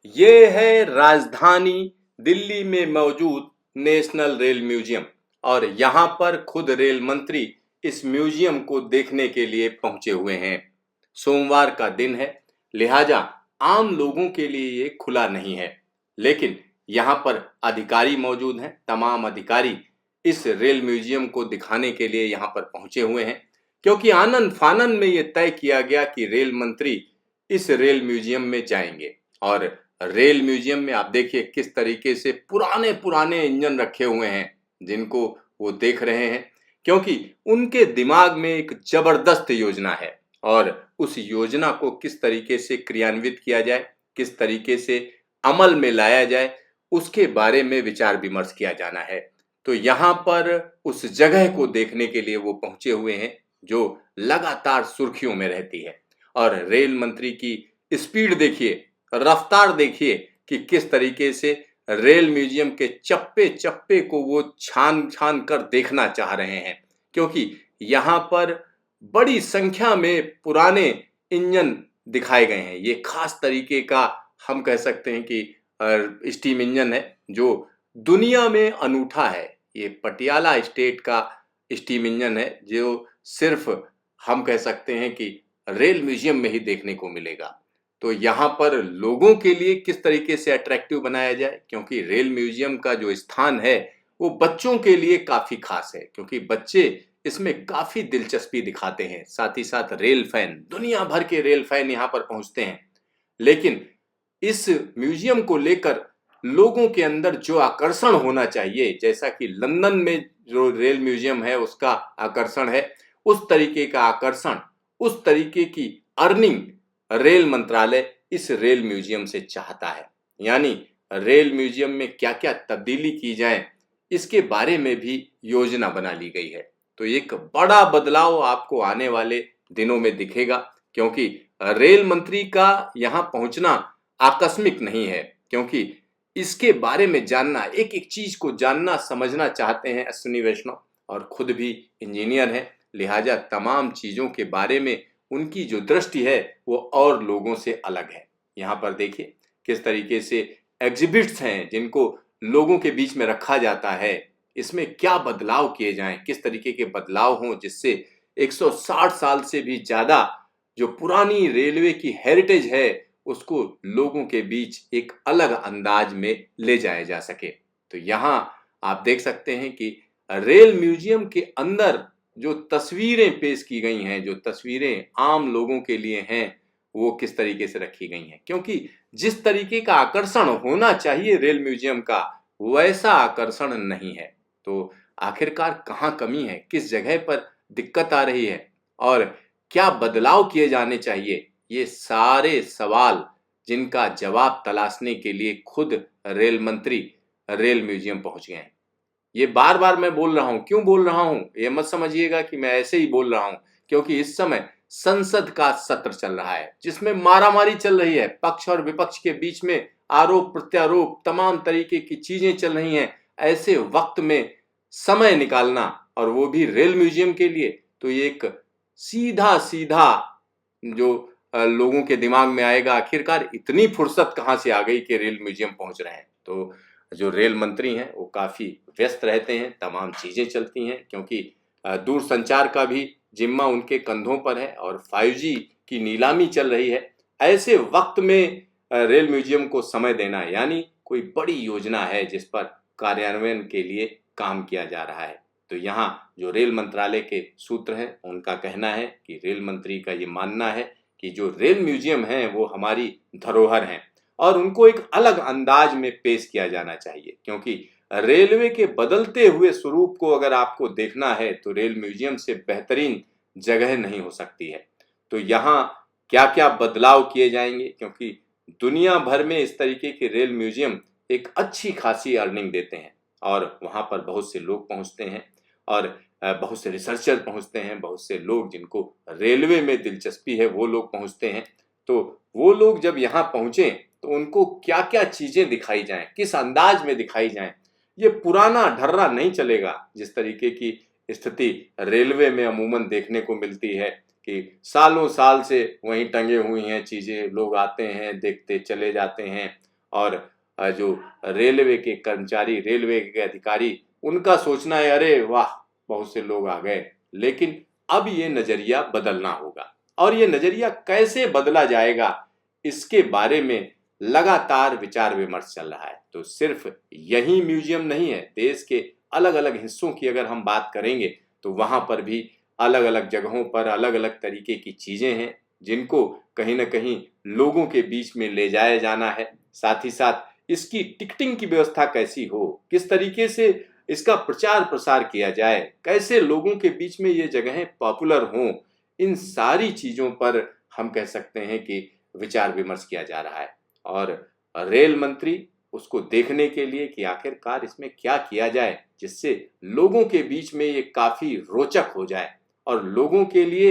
ये है राजधानी दिल्ली में मौजूद नेशनल रेल म्यूजियम। और यहाँ पर खुद रेल मंत्री इस म्यूजियम को देखने के लिए पहुंचे हुए हैं। सोमवार का दिन है, लिहाजा आम लोगों के लिए ये खुला नहीं है। लेकिन यहाँ पर अधिकारी मौजूद हैं। तमाम अधिकारी इस रेल म्यूजियम को दिखाने के लिए यहाँ पर पहुंचे हुए हैं, क्योंकि आनन फानन में ये तय किया गया कि रेल मंत्री इस रेल म्यूजियम में जाएंगे। और रेल म्यूजियम में आप देखिए किस तरीके से पुराने पुराने इंजन रखे हुए हैं, जिनको वो देख रहे हैं, क्योंकि उनके दिमाग में एक जबरदस्त योजना है। और उस योजना को किस तरीके से क्रियान्वित किया जाए, किस तरीके से अमल में लाया जाए, उसके बारे में विचार विमर्श किया जाना है। तो यहाँ पर उस जगह को देखने के लिए वो पहुंचे हुए हैं, जो लगातार सुर्खियों में रहती है। और रेल मंत्री की स्पीड देखिए, रफ्तार देखिए कि किस तरीके से रेल म्यूजियम के चप्पे चप्पे को वो छान छान कर देखना चाह रहे हैं, क्योंकि यहाँ पर बड़ी संख्या में पुराने इंजन दिखाए गए हैं। ये खास तरीके का हम कह सकते हैं कि स्टीम इंजन है, जो दुनिया में अनूठा है। ये पटियाला स्टेट का स्टीम इंजन है, जो सिर्फ हम कह सकते हैं कि रेल म्यूजियम में ही देखने को मिलेगा। तो यहाँ पर लोगों के लिए किस तरीके से अट्रैक्टिव बनाया जाए, क्योंकि रेल म्यूजियम का जो स्थान है वो बच्चों के लिए काफी खास है, क्योंकि बच्चे इसमें काफी दिलचस्पी दिखाते हैं। साथ ही साथ रेल फैन, दुनिया भर के रेल फैन यहाँ पर पहुंचते हैं। लेकिन इस म्यूजियम को लेकर लोगों के अंदर जो आकर्षण होना चाहिए, जैसा कि लंदन में जो रेल म्यूजियम है उसका आकर्षण है, उस तरीके का आकर्षण, उस तरीके की अर्निंग रेल मंत्रालय इस रेल म्यूजियम से चाहता है। यानी रेल म्यूजियम में क्या क्या तब्दीली की जाए, इसके बारे में भी योजना बना ली गई है। तो एक बड़ा बदलाव आपको आने वाले दिनों में दिखेगा, क्योंकि रेल मंत्री का यहाँ पहुंचना आकस्मिक नहीं है, क्योंकि इसके बारे में जानना, एक एक चीज को जानना समझना चाहते हैं अश्विनी वैष्णव, और खुद भी इंजीनियर हैं। लिहाजा तमाम चीजों के बारे में उनकी जो दृष्टि है वो और लोगों से अलग है। यहाँ पर देखिए किस तरीके से एग्जिबिट्स हैं, जिनको लोगों के बीच में रखा जाता है। इसमें क्या बदलाव किए जाएं, किस तरीके के बदलाव हों, जिससे 160 साल से भी ज्यादा जो पुरानी रेलवे की हेरिटेज है उसको लोगों के बीच एक अलग अंदाज में ले जाया जा सके। तो यहाँ आप देख सकते हैं कि रेल म्यूजियम के अंदर जो तस्वीरें पेश की गई हैं, जो तस्वीरें आम लोगों के लिए हैं, वो किस तरीके से रखी गई हैं, क्योंकि जिस तरीके का आकर्षण होना चाहिए रेल म्यूजियम का, वैसा आकर्षण नहीं है। तो आखिरकार कहाँ कमी है, किस जगह पर दिक्कत आ रही है, और क्या बदलाव किए जाने चाहिए, ये सारे सवाल जिनका जवाब तलाशने के लिए खुद रेल मंत्री रेल म्यूजियम पहुंच गए हैं। ये बार बार मैं बोल रहा हूं, क्यों बोल रहा हूं, ये मत समझिएगा कि मैं ऐसे ही बोल रहा हूं, क्योंकि इस समय संसद का सत्र चल रहा है, जिसमें मारामारी चल रही है। पक्ष और विपक्ष के बीच में आरोप प्रत्यारोप, तमाम तरीके की चीजें चल रही हैं। ऐसे वक्त में समय निकालना, और वो भी रेल म्यूजियम के लिए, तो ये एक सीधा सीधा जो लोगों के दिमाग में आएगा, आखिरकार इतनी फुर्सत कहाँ से आ गई कि रेल म्यूजियम पहुंच रहे हैं। तो जो रेल मंत्री हैं वो काफी व्यस्त रहते हैं, तमाम चीजें चलती हैं, क्योंकि दूर संचार का भी जिम्मा उनके कंधों पर है, और 5G की नीलामी चल रही है। ऐसे वक्त में रेल म्यूजियम को समय देना, यानी कोई बड़ी योजना है जिस पर कार्यान्वयन के लिए काम किया जा रहा है। तो यहाँ जो रेल मंत्रालय के सूत्र हैं उनका कहना है कि रेल मंत्री का ये मानना है कि जो रेल म्यूजियम है वो हमारी धरोहर हैं, और उनको एक अलग अंदाज में पेश किया जाना चाहिए, क्योंकि रेलवे के बदलते हुए स्वरूप को अगर आपको देखना है तो रेल म्यूजियम से बेहतरीन जगह नहीं हो सकती है। तो यहाँ क्या क्या बदलाव किए जाएंगे, क्योंकि दुनिया भर में इस तरीके के रेल म्यूजियम एक अच्छी खासी अर्निंग देते हैं, और वहां पर बहुत से लोग पहुंचते हैं, और बहुत से रिसर्चर पहुंचते हैं, बहुत से लोग जिनको रेलवे में दिलचस्पी है वो लोग पहुंचते हैं। तो वो लोग जब यहाँ पहुंचे तो उनको क्या क्या चीजें दिखाई जाएं, किस अंदाज में दिखाई जाएं, ये पुराना ढर्रा नहीं चलेगा। जिस तरीके की स्थिति रेलवे में अमूमन देखने को मिलती है कि सालों साल से वहीं टंगे हुई हैं चीजें, लोग आते हैं देखते चले जाते हैं, और जो रेलवे के कर्मचारी, रेलवे के अधिकारी, उनका सोचना है अरे वाह बहुत से लोग आ गए। लेकिन अब ये नजरिया बदलना होगा, और ये नजरिया कैसे बदला जाएगा इसके बारे में लगातार विचार विमर्श चल रहा है। तो सिर्फ यही म्यूजियम नहीं है, देश के अलग अलग हिस्सों की अगर हम बात करेंगे तो वहां पर भी अलग अलग जगहों पर अलग अलग तरीके की चीजें हैं जिनको कहीं ना कहीं लोगों के बीच में ले जाया जाना है। साथ ही साथ इसकी टिकटिंग की व्यवस्था कैसी हो, किस तरीके से इसका प्रचार प्रसार किया जाए, कैसे लोगों के बीच में ये जगहें पॉपुलर हों, इन सारी चीजों पर हम कह सकते हैं कि विचार विमर्श किया जा रहा है। और रेल मंत्री उसको देखने के लिए कि आखिरकार इसमें क्या किया जाए जिससे लोगों के बीच में ये काफी रोचक हो जाए और लोगों के लिए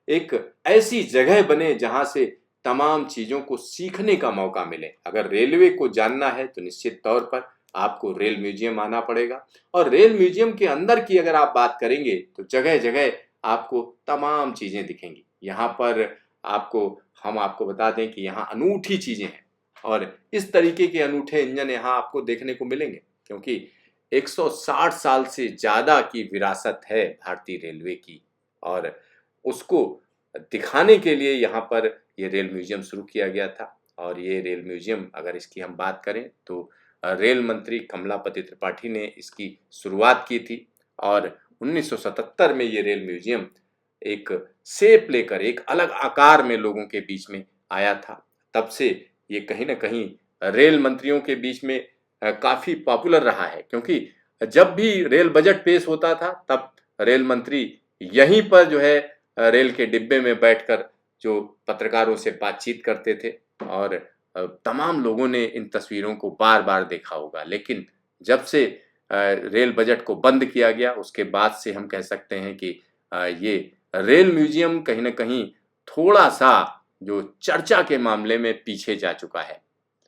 एक ऐसी जगह बने जहां से तमाम चीजों को सीखने का मौका मिले। अगर रेलवे को जानना है तो निश्चित तौर पर आपको रेल म्यूजियम आना पड़ेगा, और रेल म्यूजियम के अंदर की अगर आप बात करेंगे तो जगह जगह आपको तमाम चीजें दिखेंगी। यहाँ पर हम आपको बता दें कि यहाँ अनूठी चीजें हैं, और इस तरीके के अनूठे इंजन यहाँ आपको देखने को मिलेंगे क्योंकि 160 साल से ज्यादा की विरासत है भारतीय रेलवे की, और उसको दिखाने के लिए यहाँ पर ये रेल म्यूजियम शुरू किया गया था। और ये रेल म्यूजियम अगर इसकी हम बात करें तो रेल मंत्री कमलापति त्रिपाठी ने इसकी शुरुआत की थी, और 1977 में ये रेल म्यूजियम एक शेप लेकर एक अलग आकार में लोगों के बीच में आया था। तब से ये कहीं ना कहीं रेल मंत्रियों के बीच में काफी पॉपुलर रहा है, क्योंकि जब भी रेल बजट पेश होता था तब रेल मंत्री यहीं पर जो है रेल के डिब्बे में बैठकर जो पत्रकारों से बातचीत करते थे, और तमाम लोगों ने इन तस्वीरों को बार बार देखा होगा। लेकिन जब से रेल बजट को बंद किया गया उसके बाद से हम कह सकते हैं कि ये रेल म्यूजियम कहीं ना कहीं थोड़ा सा जो चर्चा के मामले में पीछे जा चुका है।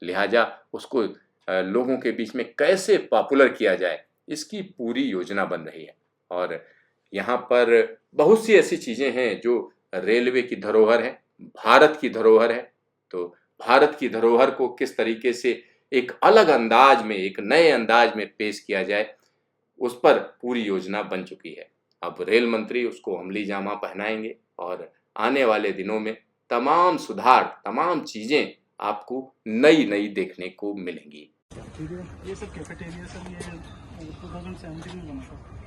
लिहाजा उसको लोगों के बीच में कैसे पॉपुलर किया जाए इसकी पूरी योजना बन रही है। और यहाँ पर बहुत सी ऐसी चीजें हैं जो रेलवे की धरोहर है, भारत की धरोहर है। तो भारत की धरोहर को किस तरीके से एक अलग अंदाज में, एक नए अंदाज में पेश किया जाए, उस पर पूरी योजना बन चुकी है। अब रेल मंत्री उसको अमली जामा पहनाएंगे और आने वाले दिनों में तमाम सुधार, तमाम चीजें आपको नई नई देखने को मिलेंगी। ठीक है, ये सब कैफेटेरिया सब ये 2017 में बना था।